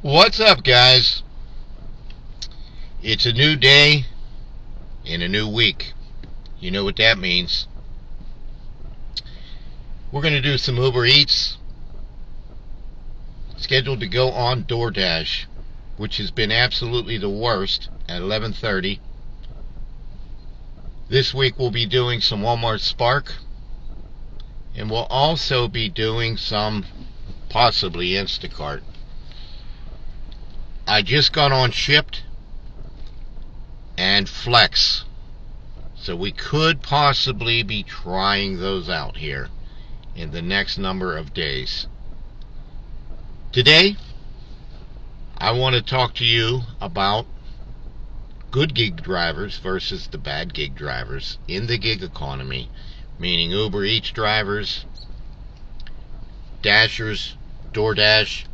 What's up, guys? It's a new day in a new week. You know what that means. We're going to do some Uber Eats. Scheduled to go on DoorDash, which has been absolutely the worst at 11:30. This week we'll be doing some Walmart Spark. And we'll also be doing some possibly Instacart. I just got on Shipt and Flex. So we could possibly be trying those out here in the next number of days. Today, I want to talk to you about good gig drivers versus the bad gig drivers in the gig economy, meaning Uber Eats drivers, Dashers, DoorDash,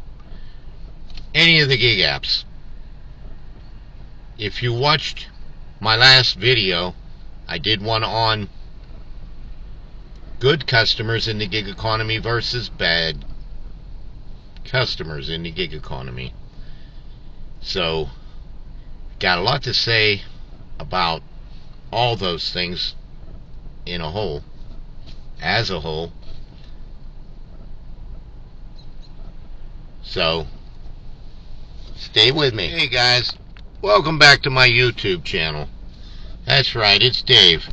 any of the gig apps. If you watched my last video, I did one on good customers in the gig economy versus bad customers in the gig economy. So, got a lot to say about all those things in a whole, as a whole. So, stay with me. Hey guys, welcome back to my YouTube channel. That's right, it's Dave,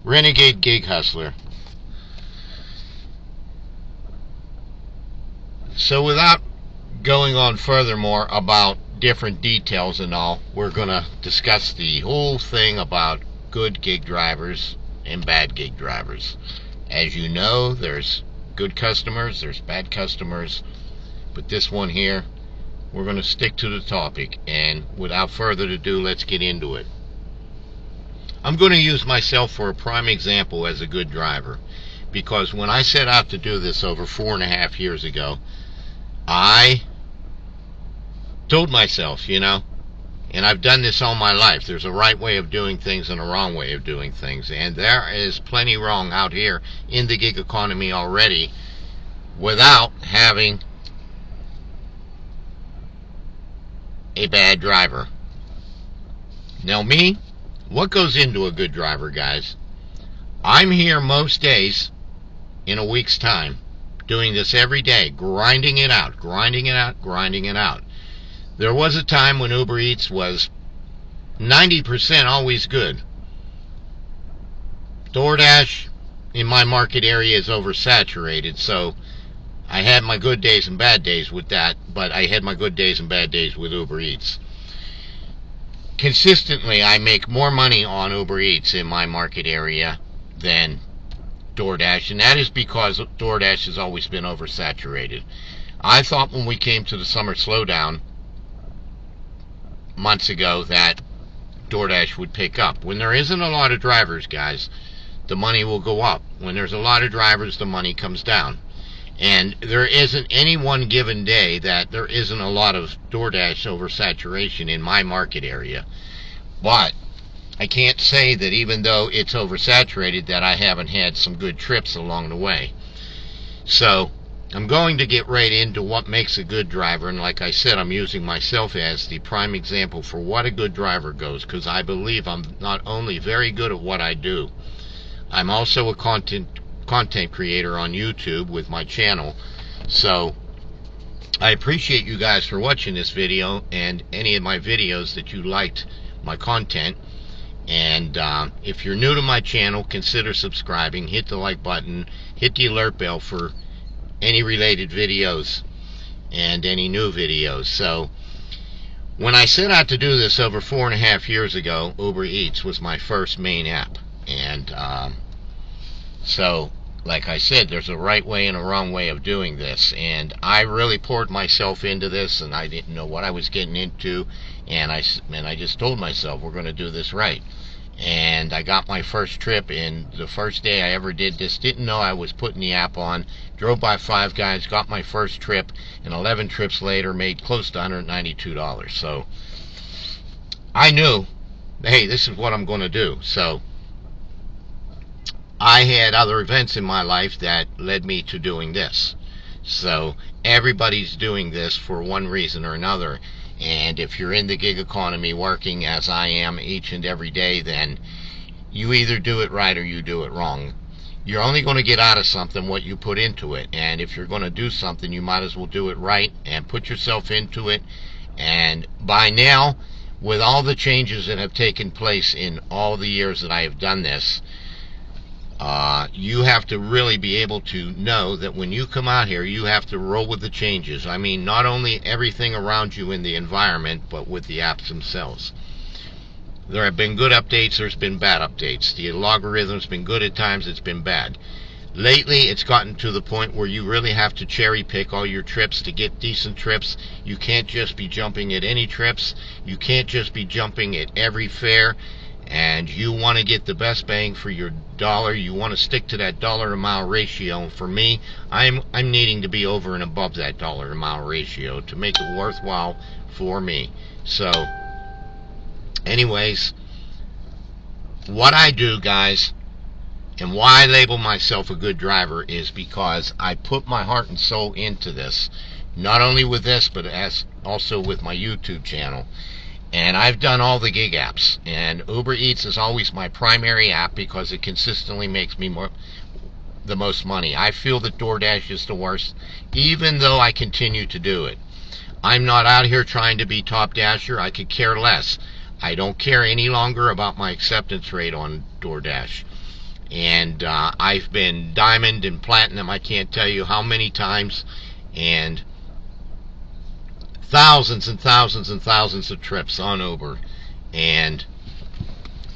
Renegade Gig Hustler. So without going on furthermore about different details and all, we're going to discuss the whole thing about good gig drivers and bad gig drivers. As you know, there's good customers, there's bad customers, but this one here, we're going to stick to the topic, and without further ado, let's get into it. I'm going to use myself for a prime example as a good driver, because when I set out to do this over 4.5 years ago, I told myself, and I've done this all my life, there's a right way of doing things and a wrong way of doing things, and there is plenty wrong out here in the gig economy already without having a bad driver. Now me, what goes into a good driver, guys? I'm here most days in a week's time, doing this every day, grinding it out. There was a time when Uber Eats was 90% always good. DoorDash in my market area is oversaturated, so I had my good days and bad days with that, but I had my good days and bad days with Uber Eats. Consistently, I make more money on Uber Eats in my market area than DoorDash, and that is because DoorDash has always been oversaturated. I thought when we came to the summer slowdown months ago that DoorDash would pick up. When there isn't a lot of drivers, guys, the money will go up. When there's a lot of drivers, the money comes down. And there isn't any one given day that there isn't a lot of DoorDash oversaturation in my market area. But I can't say that even though it's oversaturated that I haven't had some good trips along the way. So I'm going to get right into what makes a good driver, and like I said, I'm using myself as the prime example for what a good driver goes, because I believe I'm not only very good at what I do, I'm also a content creator on YouTube with my channel. So I appreciate you guys for watching this video and any of my videos that you liked my content. And if you're new to my channel, consider subscribing, hit the like button, hit the alert bell for any related videos and any new videos. So when I set out to do this over 4.5 years ago, Uber Eats was my first main app. And so like I said, there's a right way and a wrong way of doing this, and I really poured myself into this, and I didn't know what I was getting into, and I just told myself we're going to do this right. And I got my first trip, and the first day I ever did this, didn't know I was putting the app on, drove by Five Guys, got my first trip, and 11 trips later made close to $192. So I knew, hey, this is what I'm going to do. So I had other events in my life that led me to doing this. So everybody's doing this for one reason or another. And if you're in the gig economy working as I am each and every day, then you either do it right or you do it wrong. You're only going to get out of something what you put into it. And if you're going to do something, you might as well do it right and put yourself into it. And by now, with all the changes that have taken place in all the years that I have done this, you have to really be able to know that when you come out here, you have to roll with the changes. I mean, not only everything around you in the environment, but with the apps themselves. There have been good updates, there's been bad updates. The logarithm's been good at times, it's been bad. Lately, it's gotten to the point where you really have to cherry pick all your trips to get decent trips. You can't just be jumping at any trips. You can't just be jumping at every fare. And you want to get the best bang for your dollar. You want to stick to that dollar a mile ratio. And for me, I'm needing to be over and above that dollar a mile ratio to make it worthwhile for me. So anyways, what I do, guys, and why I label myself a good driver is because I put my heart and soul into this, not only with this, but as also with my YouTube channel. And I've done all the gig apps, and Uber Eats is always my primary app because it consistently makes me the most money. I feel that DoorDash is the worst, even though I continue to do it. I'm not out here trying to be top dasher. I could care less. I don't care any longer about my acceptance rate on DoorDash. And I've been diamond and platinum, I can't tell you how many times, and thousands and thousands and thousands of trips on Uber. And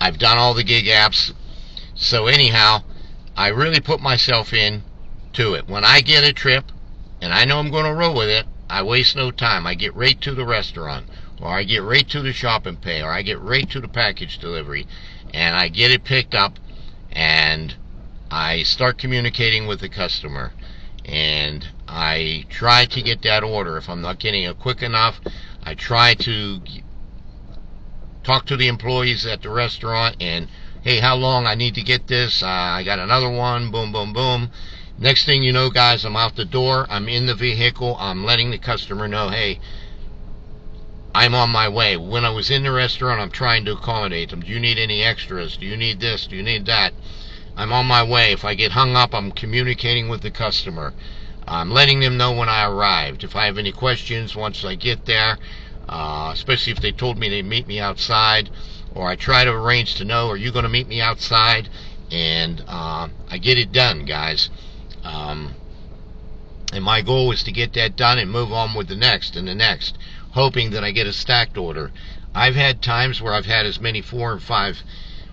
I've done all the gig apps. So anyhow, I really put myself in to it. When I get a trip, and I know I'm going to roll with it, I waste no time. I get right to the restaurant, or I get right to the shop and pay, or I get right to the package delivery, and I get it picked up, and I start communicating with the customer, and I try to get that order. If I'm not getting it quick enough, I try to talk to the employees at the restaurant and, hey, how long I need to get this? I got another one, boom, boom, boom. Next thing you know, guys, I'm out the door, I'm in the vehicle, I'm letting the customer know, hey, I'm on my way. When I was in the restaurant, I'm trying to accommodate them. Do you need any extras? Do you need this? Do you need that? I'm on my way. If I get hung up, I'm communicating with the customer. I'm letting them know when I arrived. If I have any questions once I get there, especially if they told me they'd meet me outside, or I try to arrange to know, are you going to meet me outside? And I get it done, guys. And my goal is to get that done and move on with the next and the next, hoping that I get a stacked order. I've had times where I've had as many 4 and 5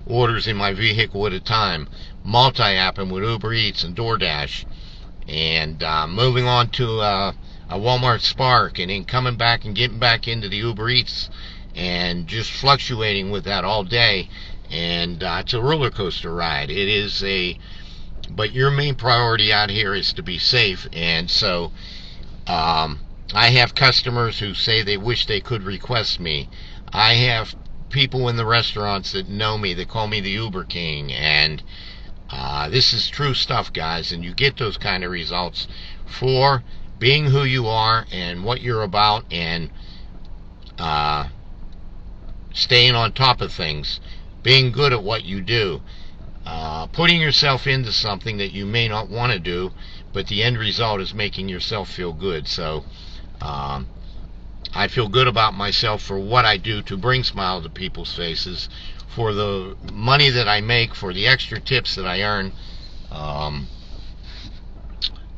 orders in my vehicle at a time, multi-apping with Uber Eats and DoorDash, and moving on to a Walmart Spark, and then coming back and getting back into the Uber Eats, and just fluctuating with that all day. And it's a roller coaster ride. It is but your main priority out here is to be safe. And so I have customers who say they wish they could request me. I have people in the restaurants that know me, that call me the Uber King, and this is true stuff, guys. And you get those kind of results for being who you are and what you're about, and staying on top of things, being good at what you do, putting yourself into something that you may not want to do, but the end result is making yourself feel good. So I feel good about myself for what I do to bring smile to people's faces, for the money that I make, for the extra tips that I earn,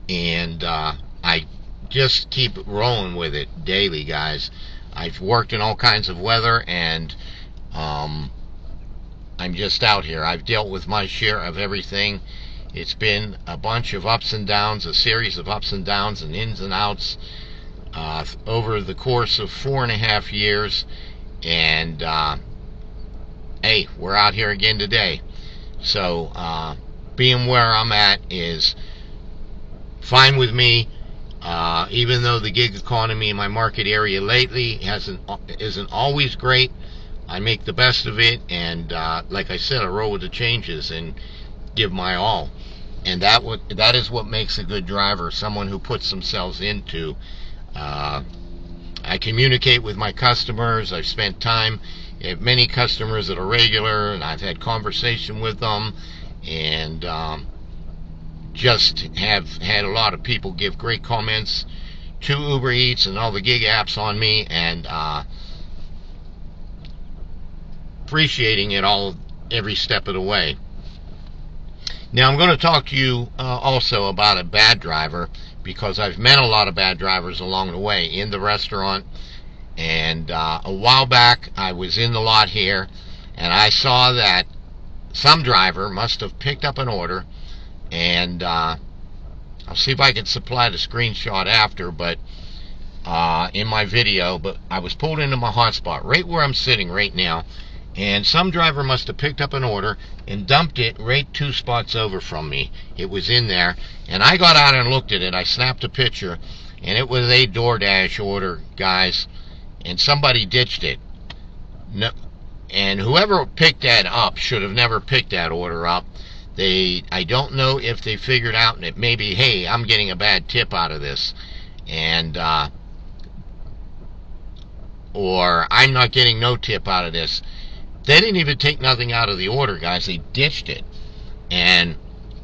and I just keep rolling with it daily, guys. I've worked in all kinds of weather, and I'm just out here. I've dealt with my share of everything. It's been a bunch of ups and downs, a series of ups and downs and ins and outs over the course of 4.5 years. And hey, we're out here again today. So being where I'm at is fine with me. Even though the gig economy in my market area lately isn't always great, I make the best of it, and like I said, I roll with the changes and give my all. And that is what makes a good driver, someone who puts themselves into. I communicate with my customers. I've spent time at many customers that are regular, and I've had conversation with them, and just have had a lot of people give great comments to Uber Eats and all the gig apps on me, and appreciating it all every step of the way. Now I'm going to talk to you also about a bad driver, because I've met a lot of bad drivers along the way in the restaurant. And a while back I was in the lot here, and I saw that some driver must have picked up an order, and I'll see if I can supply the screenshot after, but in my video, but I was pulled into my hotspot right where I'm sitting right now, and some driver must have picked up an order and dumped it right 2 spots over from me. It was in there, and I got out and looked at it. I snapped a picture, and it was a DoorDash order, guys, and somebody ditched it. No, and whoever picked that up should have never picked that order up. I don't know if they figured out that maybe, hey, I'm getting a bad tip out of this, and or I'm not getting no tip out of this. They didn't even take nothing out of the order, guys. They ditched it and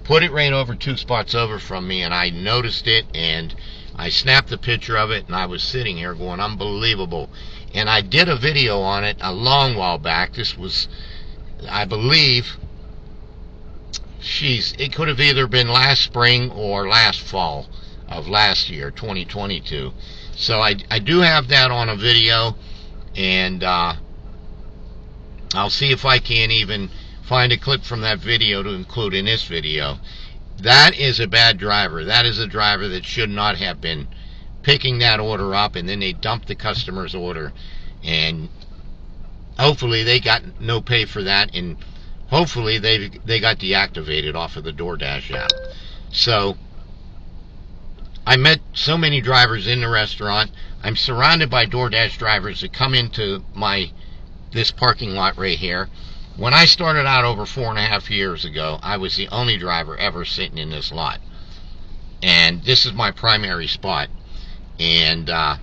put it right over 2 spots over from me, and I noticed it, and I snapped a picture of it, and I was sitting here going, unbelievable. And I did a video on it a long while back. This was, I believe, it could have either been last spring or last fall of last year, 2022. So I do have that on a video, and I'll see if I can even find a clip from that video to include in this video. That is a bad driver. That is a driver that should not have been picking that order up, and then they dumped the customer's order, and hopefully they got no pay for that, and hopefully they got deactivated off of the DoorDash app. So I met so many drivers in the restaurant. I'm surrounded by DoorDash drivers that come into this parking lot right here. When I started out over 4.5 years ago, I was the only driver ever sitting in this lot, and this is my primary spot. And I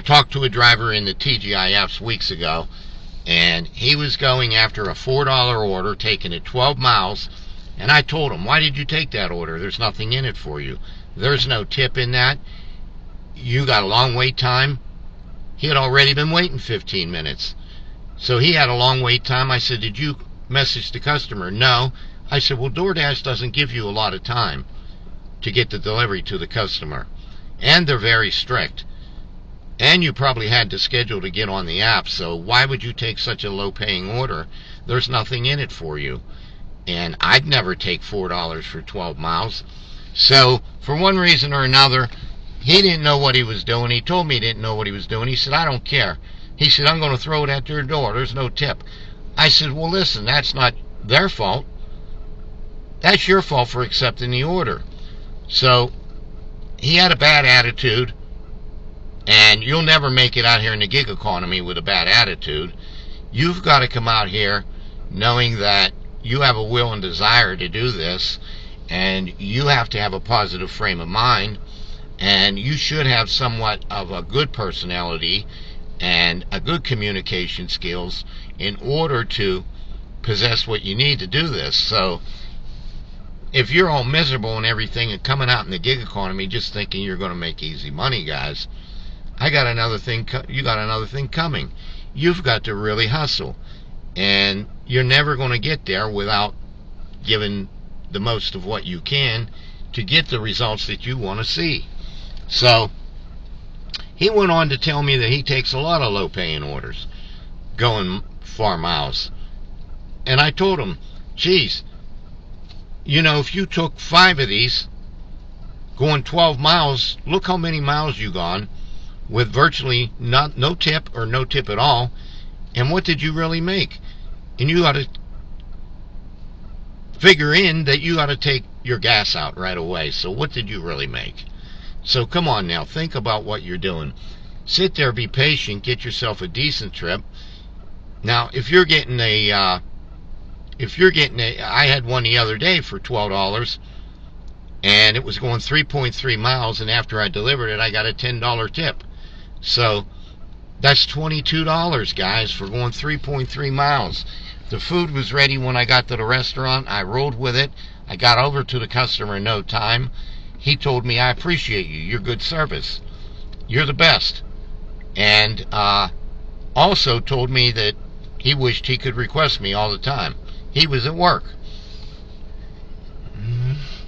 talked to a driver in the TGIFs weeks ago, and he was going after a $4 order, taking it 12 miles, and I told him, why did you take that order? There's nothing in it for you. There's no tip in that. You got a long wait time. He had already been waiting 15 minutes. So he had a long wait time. I said, did you message the customer? No. I said, well, DoorDash doesn't give you a lot of time to get the delivery to the customer. And they're very strict. And you probably had to schedule to get on the app, so why would you take such a low-paying order? There's nothing in it for you. And I'd never take $4 for 12 miles. So, for one reason or another, he didn't know what he was doing. He told me he didn't know what he was doing. He said, I don't care. He said, I'm going to throw it at your door. There's no tip. I said, well, listen, that's not their fault. That's your fault for accepting the order. So, he had a bad attitude, and you'll never make it out here in the gig economy with a bad attitude. You've got to come out here knowing that you have a will and desire to do this, and you have to have a positive frame of mind, and you should have somewhat of a good personality and a good communication skills in order to possess what you need to do this. So if you're all miserable and everything and coming out in the gig economy just thinking you're going to make easy money, guys, you got another thing coming. You've got to really hustle, and you're never going to get there without giving the most of what you can to get the results that you want to see. So he went on to tell me that he takes a lot of low-paying orders going far miles. And I told him, geez, you know, if you took 5 of these going 12 miles, look how many miles you gone with virtually no tip or no tip at all. And what did you really make? And you got to figure in that you got to take your gas out right away. So what did you really make? So come on now, think about what you're doing. Sit there, be patient, get yourself a decent trip. Now, if you're getting a if you're getting I had one the other day for $12, and it was going 3.3 miles, and after I delivered it, I got a $10 tip. So that's $22, guys, for going 3.3 miles. The food was ready when I got to the restaurant. I rolled with it. I got over to the customer in no time. He told me, I appreciate you. Your good service. You're the best. And also told me that he wished he could request me all the time. He was at work.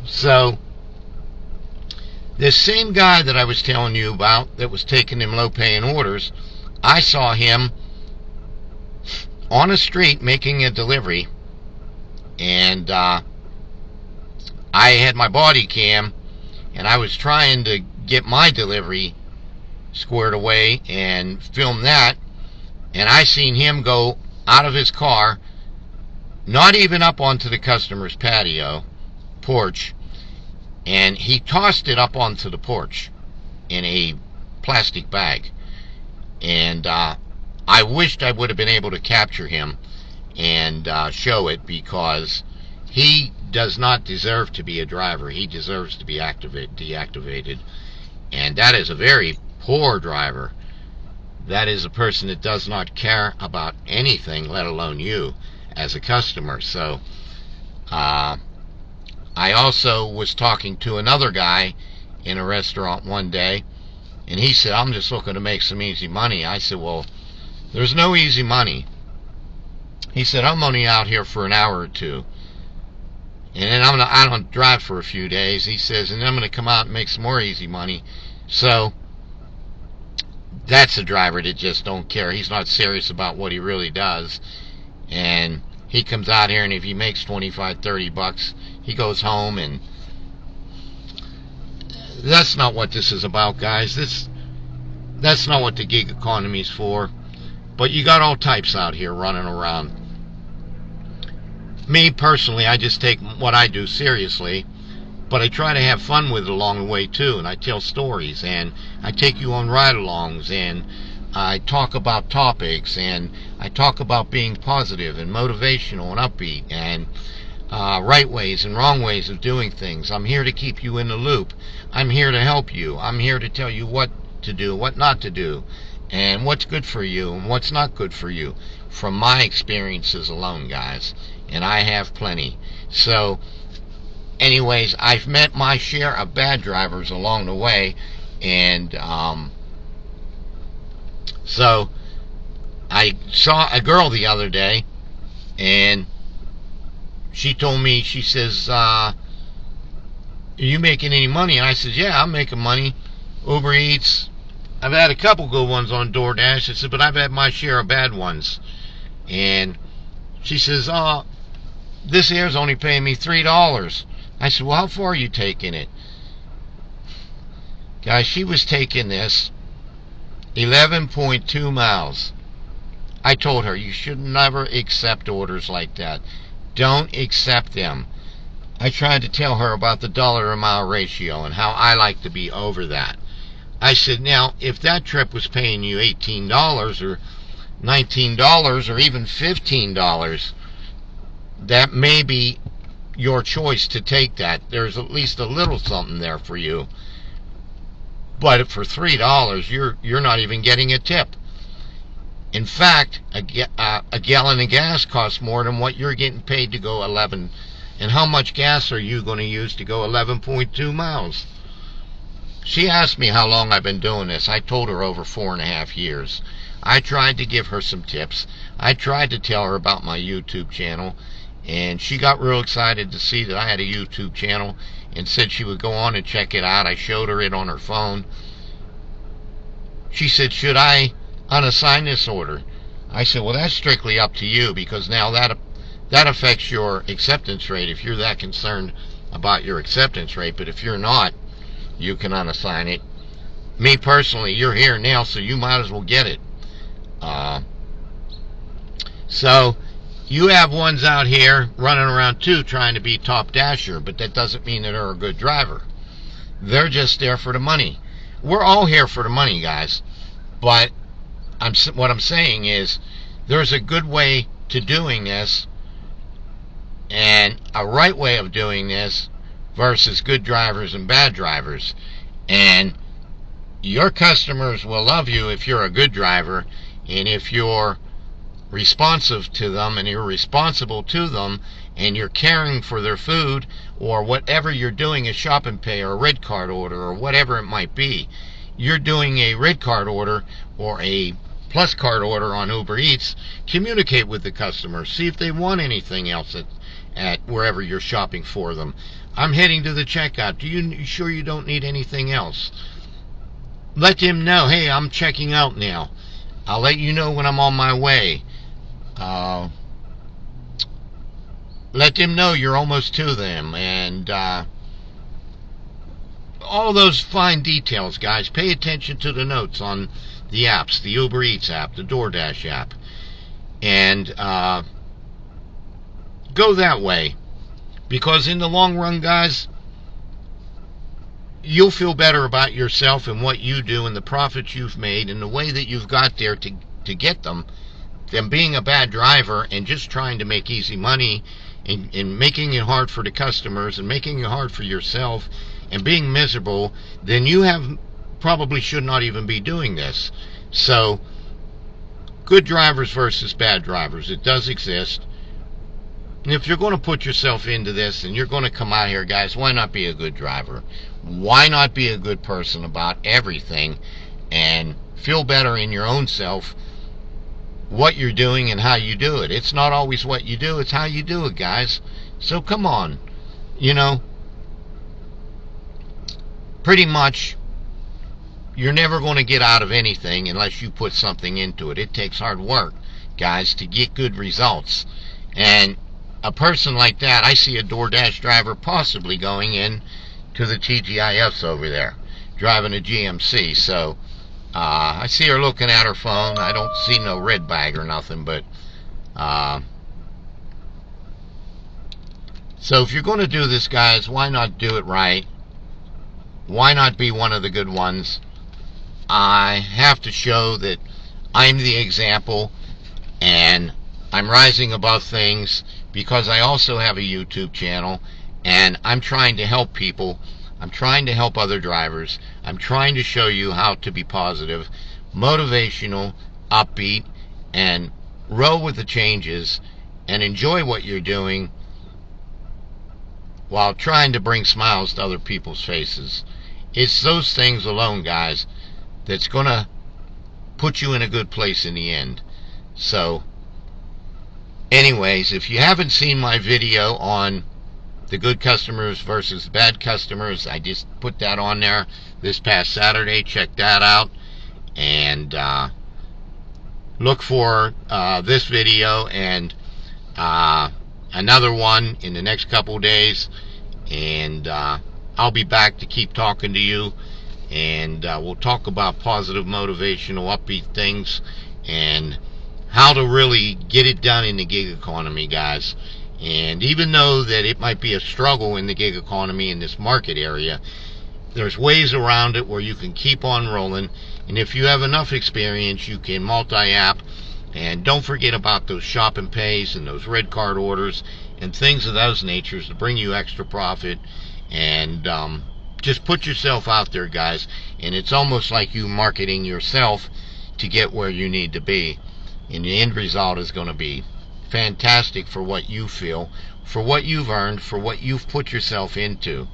So, this same guy that I was telling you about that was taking them low-paying orders, I saw him on a street making a delivery, and I had my body cam, and I was trying to get my delivery squared away and film that, and I seen him go out of his car, not even up onto the customer's patio porch, and he tossed it up onto the porch in a plastic bag. And I wished I would have been able to capture him and show it, because he does not deserve to be a driver. He deserves to be deactivated. And that is a very poor driver. That is a person that does not care about anything, let alone you as a customer. So I also was talking to another guy in a restaurant one day, and he said, I'm just looking to make some easy money. I said, well, there's no easy money. He said, I'm only out here for an hour or two, and then I don't drive for a few days. He says, and then I'm going to come out and make some more easy money. So that's a driver that just don't care. He's not serious about what he really does. And he comes out here, and if he makes 25, 30 bucks, he goes home. And that's not what this is about, guys. That's not what the gig economy is for. But you got all types out here running around. Me, personally, I just take what I do seriously, but I try to have fun with it along the way, too. And I tell stories, and I take you on ride-alongs, and I talk about topics, and I talk about being positive and motivational and upbeat, and right ways and wrong ways of doing things. I'm here to keep you in the loop. I'm here to help you. I'm here to tell you what to do, what not to do, and what's good for you and what's not good for you, from my experiences alone, guys. And I have plenty. So anyways, I've met my share of bad drivers along the way, and so I saw a girl the other day, and she told me, she says, are you making any money? And I said, yeah, I'm making money. Uber Eats. I've had a couple good ones on DoorDash. I said, but I've had my share of bad ones. And she says, this here's only paying me $3. I said, well, how far are you taking it? Guys, she was taking this 11.2 miles. I told her, you should never accept orders like that. Don't accept them. I tried to tell her about the dollar a mile ratio and how I like to be over that. I said, now, if that trip was paying you $18 or $19 or even $15, that may be your choice to take that. There's at least a little something there for you. But for $3, you're not even getting a tip. In fact, a gallon of gas costs more than what you're getting paid to go 11. And how much gas are you going to use to go 11.2 miles? She asked me how long I've been doing this. I told her over 4.5 years. I tried to give her some tips. I tried to tell her about my YouTube channel, and she got real excited to see that I had a YouTube channel and said she would go on and check it out. I showed her it on her phone. She said, should I unassign this order? I said, well, that's strictly up to you, because now that affects your acceptance rate if you're that concerned about your acceptance rate. But if you're not, you can unassign it. Me personally, you're here now, so you might as well get it. So you have ones out here running around too trying to be top dasher, but that doesn't mean that they're a good driver. They're just there for the money. We're all here for the money, guys. But what I'm saying is, there's a good way to doing this and a right way of doing this versus good drivers and bad drivers. And your customers will love you if you're a good driver, and if you're responsive to them and you're responsible to them and you're caring for their food or whatever you're doing, a shop and pay or a red card order or whatever it might be. You're doing a red card order or a plus card order on Uber Eats, communicate with the customer, see if they want anything else at wherever you're shopping for them. I'm heading to the checkout. You sure you don't need anything else? Let them know, hey, I'm checking out now. I'll let you know when I'm on my way. Let them know you're almost to them, and all those fine details, guys. Pay attention to the notes on the apps, the Uber Eats app, the DoorDash app, and go that way, because in the long run, guys, you'll feel better about yourself and what you do and the profits you've made and the way that you've got there to get them, than being a bad driver and just trying to make easy money and making it hard for the customers and making it hard for yourself and being miserable. Then you probably should not even be doing this. So, good drivers versus bad drivers, it does exist. And if you're going to put yourself into this and you're going to come out here, guys, why not be a good driver? Why not be a good person about everything and feel better in your own self, what you're doing and how you do it? It's not always what you do, it's how you do it, guys. So come on. Pretty much you're never going to get out of anything unless you put something into it. It takes hard work, guys, to get good results. And a person like that, I see a DoorDash driver possibly going in to the TGIFs over there, driving a GMC. So I see her looking at her phone. I don't see no red bag or nothing, but so if you're going to do this, guys, why not do it right? Why not be one of the good ones? I have to show that I'm the example and I'm rising above things, because I also have a YouTube channel and I'm trying to help people. I'm trying to help other drivers. I'm trying to show you how to be positive, motivational, upbeat, and roll with the changes and enjoy what you're doing while trying to bring smiles to other people's faces. It's those things alone, guys, that's going to put you in a good place in the end. So, anyways, if you haven't seen my video on the good customers versus bad customers, I just put that on there this past Saturday. Check that out. And look for this video and another one in the next couple days. And I'll be back to keep talking to you. And we'll talk about positive, motivational, upbeat things and how to really get it done in the gig economy, guys. And even though that it might be a struggle in the gig economy in this market area, there's ways around it where you can keep on rolling. And if you have enough experience, you can multi-app. And don't forget about those shop and pays and those red card orders and things of those natures to bring you extra profit. And just put yourself out there, guys. And it's almost like you marketing yourself to get where you need to be. And the end result is going to be fantastic for what you feel, for what you've earned, for what you've put yourself into.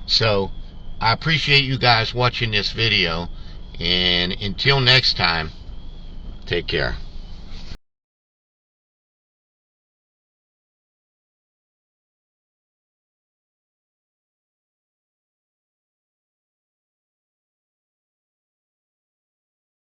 So I appreciate you guys watching this video, and until next time, take care.